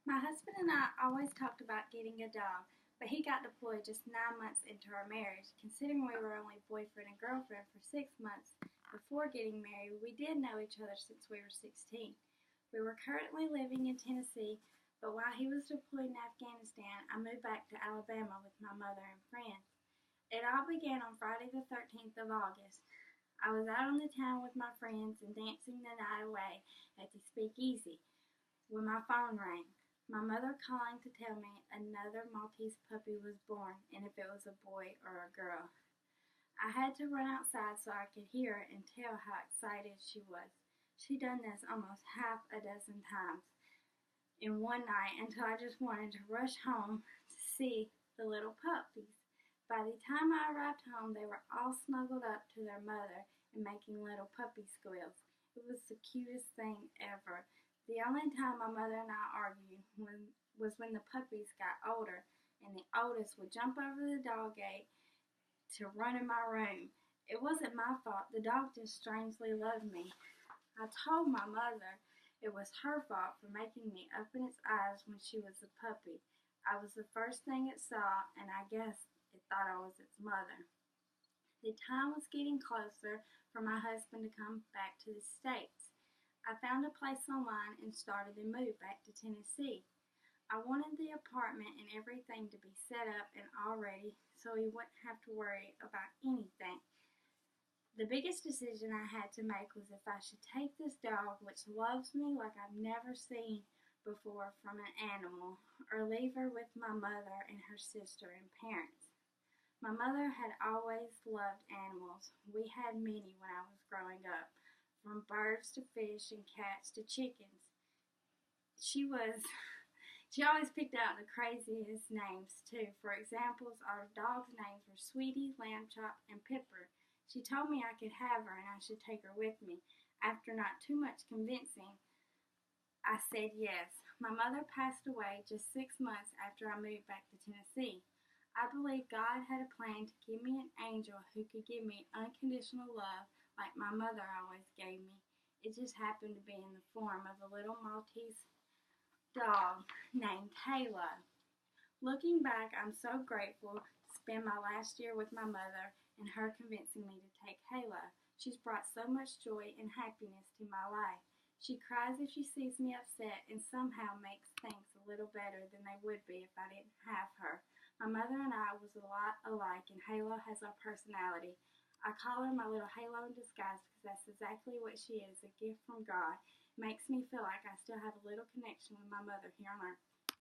My husband and I always talked about getting a dog, but he got deployed just 9 months into our marriage. Considering we were only boyfriend and girlfriend for 6 months before getting married, we did know each other since we were 16. We were currently living in Tennessee, but while he was deployed in Afghanistan, I moved back to Alabama with my mother and friends. It all began on Friday the 13th of August. I was out on the town with my friends and dancing the night away at the speakeasy when my phone rang. My mother calling to tell me another Maltese puppy was born and if it was a boy or a girl. I had to run outside so I could hear her and tell how excited she was. She'd done this almost half a dozen times in one night until I just wanted to rush home to see the little puppies. By the time I arrived home, they were all snuggled up to their mother and making little puppy squeals. It was the cutest thing ever. The only time my mother and I argued was when the puppies got older and the oldest would jump over the dog gate to run in my room. It wasn't my fault. The dog just strangely loved me. I told my mother it was her fault for making me open its eyes when she was a puppy. I was the first thing it saw, and I guess it thought I was its mother. The time was getting closer for my husband to come back to the States. I found a place online and started the move back to Tennessee. I wanted the apartment and everything to be set up and all ready so he wouldn't have to worry about anything. The biggest decision I had to make was if I should take this dog, which loves me like I've never seen before from an animal, or leave her with my mother and her sister and parents. My mother had always loved animals. We had many when I was growing up, from birds to fish and cats to chickens. She was She always picked out the craziest names too. For examples, our dogs' names were Sweetie, Lamb Chop, and Pipper. She told me I could have her and I should take her with me. After not too much convincing, I said yes. My mother passed away just 6 months after I moved back to Tennessee. I believe God had a plan to give me an angel who could give me unconditional love like my mother always gave me. It just happened to be in the form of a little Maltese dog named Halo. Looking back, I'm so grateful to spend my last year with my mother and her convincing me to take Halo. She's brought so much joy and happiness to my life. She cries if she sees me upset and somehow makes things a little better than they would be if I didn't have her. My mother and I was a lot alike and Halo has our personality. I call her my little Halo in disguise because that's exactly what she is, a gift from God. It makes me feel like I still have a little connection with my mother here on earth.